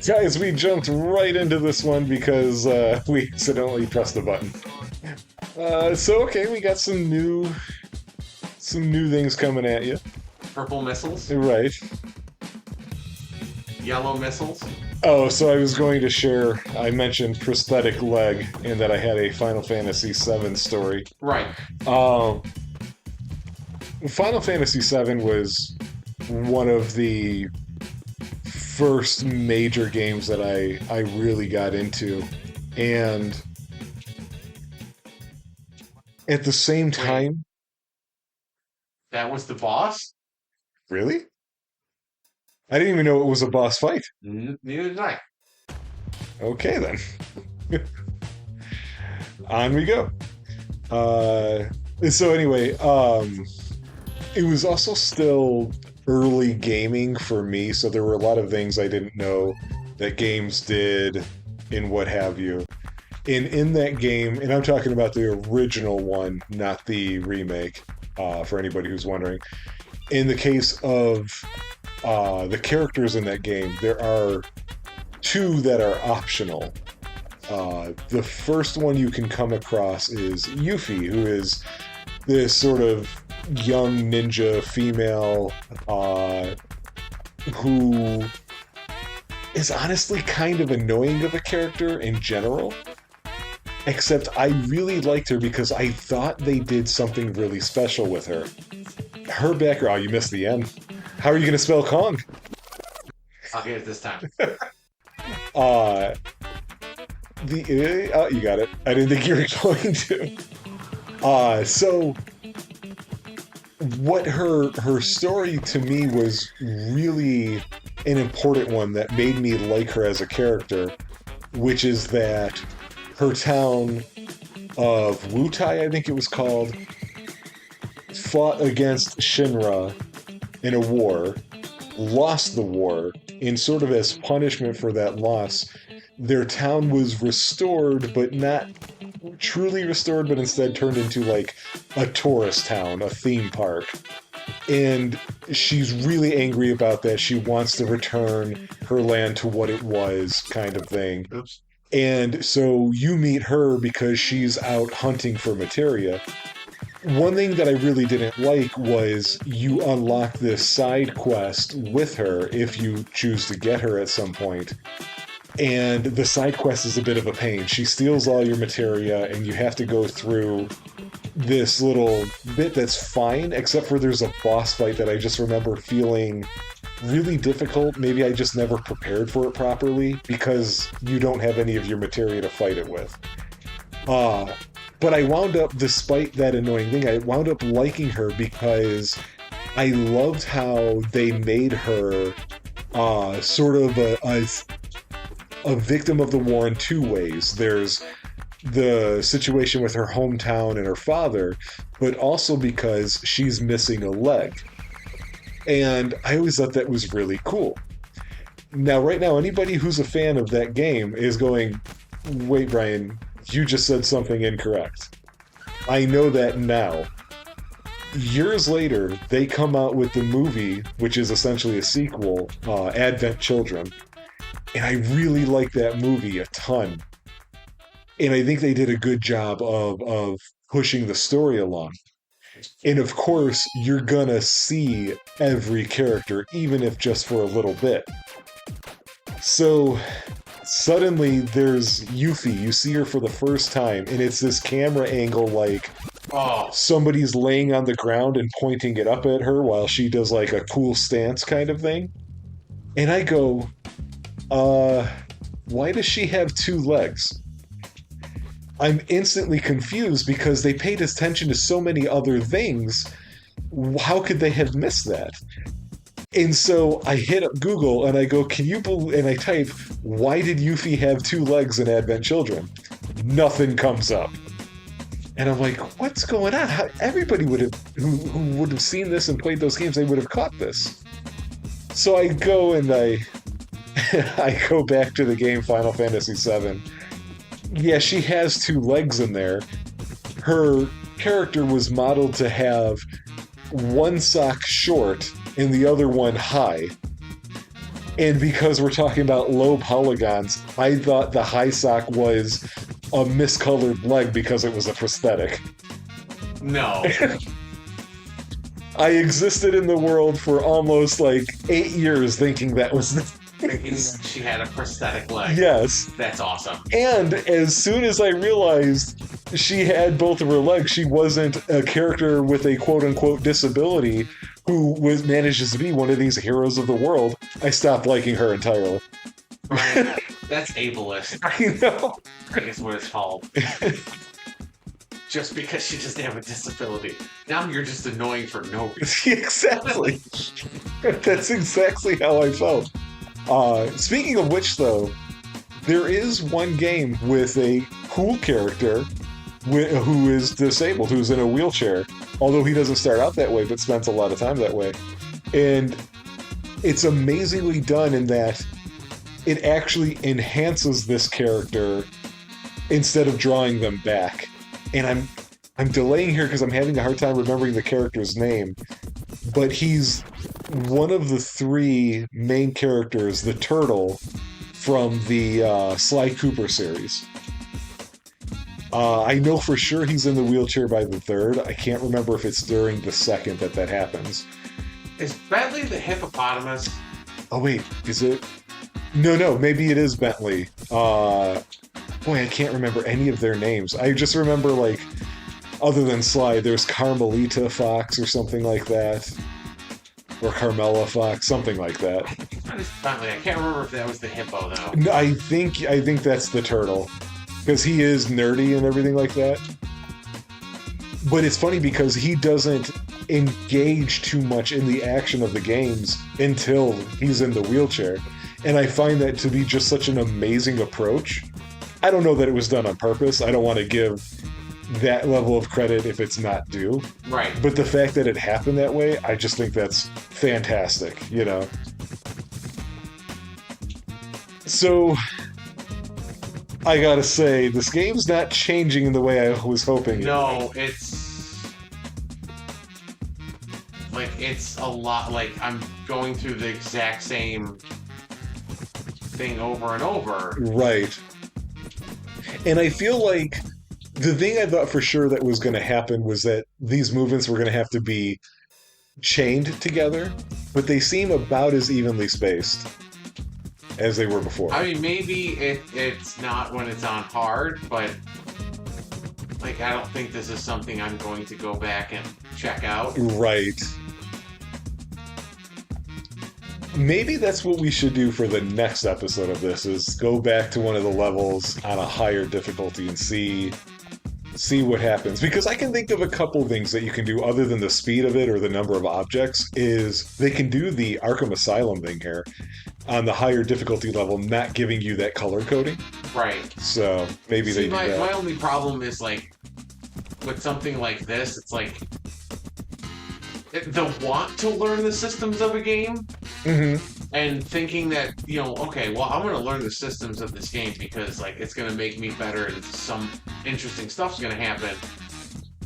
Guys, we jumped right into this one because we accidentally pressed the button. Okay, we got some new things coming at you. Purple missiles, Right. yellow missiles. Oh, so I was going to share. I mentioned prosthetic leg and that I had a Final Fantasy VII story. Right. Um, Final Fantasy VII was one of the first major games that I really got into, and at the same Wait, time, that was the boss? really, I didn't even know it was a boss fight. Neither did I. Okay then, on we go. Uh, so anyway, it was also still early gaming for me, so there were a lot of things I didn't know that games did and what have you. And in that game, and I'm talking about the original one, not the remake, for anybody who's wondering. In the case of the characters in that game, there are two that are optional. The first one you can come across is Yuffie, who is this sort of young ninja female who is honestly kind of annoying of a character in general. Except I really liked her because I thought they did something really special with her. Her background, oh, you missed the end. How are you going to spell Kong? I'll get it this time. Uh, you got it. I didn't think you were going to. So what her story to me was really an important one that made me like her as a character, which is that her town of Wutai, I think it was called, fought against Shinra in a war, lost the war, and sort of as punishment for that loss, their town was restored, but not truly restored, but instead turned into like a tourist town, a theme park. And she's really angry about that. She wants to return her land to what it was, kind of thing. Oops. And so you meet her because she's out hunting for materia. One thing that I really didn't like was you unlock this side quest with her if you choose to get her at some point. And the side quest is a bit of a pain. She steals all your materia, and you have to go through this little bit that's fine, except for there's a boss fight that I just remember feeling really difficult. Maybe I just never prepared for it properly because you don't have any of your materia to fight it with. But I wound up, despite that annoying thing, I wound up liking her because I loved how they made her sort of a victim of the war in two ways. There's the situation with her hometown and her father, but also because she's missing a leg. And I always thought that was really cool. Now, right now, anybody who's a fan of that game is going, wait, Brian, you just said something incorrect. I know that now. Years later, they come out with the movie, which is essentially a sequel, Advent Children. And I really like that movie a ton. And I think they did a good job of pushing the story along. And of course, you're gonna see every character, even if just for a little bit. So suddenly there's Yuffie. You see her for the first time, and it's this camera angle like Oh, somebody's laying on the ground and pointing it up at her while she does like a cool stance kind of thing. And I go, why does she have two legs? I'm instantly confused because they paid attention to so many other things. How could they have missed that? And so I hit up Google and I go, can you believe, and I type, why did Yuffie have two legs in Advent Children? Nothing comes up. And I'm like, what's going on? Everybody would have, who would have seen this and played those games, they would have caught this. So I go and I go back to the game Final Fantasy VII. Yeah, she has two legs in there. Her character was modeled to have one sock short and the other one high. And because we're talking about low polygons, I thought the high sock was a miscolored leg because it was a prosthetic. No. I existed in the world for almost like 8 years thinking that was the Thinking case. that she had a prosthetic leg. Yes. That's awesome. And as soon as I realized she had both of her legs, she wasn't a character with a quote unquote disability who manages to be one of these heroes of the world, I stopped liking her entirely. Right? That's ableist. I know. I guess what it's called. Just because she doesn't have a disability. Now you're just annoying for no reason. Exactly. That's exactly how I felt. Speaking of which, though, there is one game with a cool character who is disabled, who's in a wheelchair. Although he doesn't start out that way, but spends a lot of time that way. And it's amazingly done in that it actually enhances this character instead of drawing them back. And I'm delaying here because I'm having a hard time remembering the character's name. But he's one of the three main characters, the turtle from the Sly Cooper series. I know for sure he's in the wheelchair by the third. I can't remember if it's during the second that happens. Is Bentley the hippopotamus? Oh wait, is it? No, maybe it is Bentley. Boy, I can't remember any of their names. I just remember like, other than Sly, there's Carmelita Fox or something like that, or Carmela Fox, something like that. What is Bentley? I can't remember if that was the hippo though. No, I think that's the turtle, because he is nerdy and everything like that. But it's funny because he doesn't engage too much in the action of the games until he's in the wheelchair. And I find that to be just such an amazing approach. I don't know that it was done on purpose. I don't want to give that level of credit if it's not due. Right. But the fact that it happened that way, I just think that's fantastic, you know? So, I gotta say, this game's not changing in the way I was hoping. No, it's like it's a lot. Like I'm going through the exact same thing over and over. Right. And I feel like the thing I thought for sure that was going to happen was that these movements were going to have to be chained together, but they seem about as evenly spaced as they were before. I mean, maybe it's not when it's on hard, but like I don't think this is something I'm going to go back and check out. Right. Maybe that's what we should do for the next episode of this, is go back to one of the levels on a higher difficulty and see what happens. Because I can think of a couple things that you can do other than the speed of it or the number of objects, is they can do the Arkham Asylum thing here on the higher difficulty level, not giving you that color coding. Right. So maybe they do that. My only problem is like with something like this, it's like the want to learn the systems of a game and thinking that, you know, okay, well, I'm going to learn the systems of this game because like it's going to make me better and some interesting stuff's going to happen.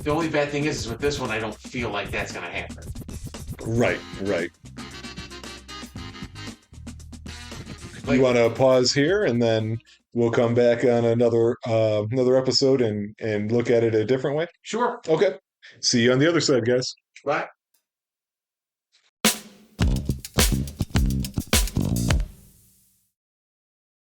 The only bad thing is with this one, I don't feel like that's going to happen. Right. Like, You want to pause here and then we'll come back on another episode and look at it a different way? sure. Okay. See you on the other side, guys. Bye.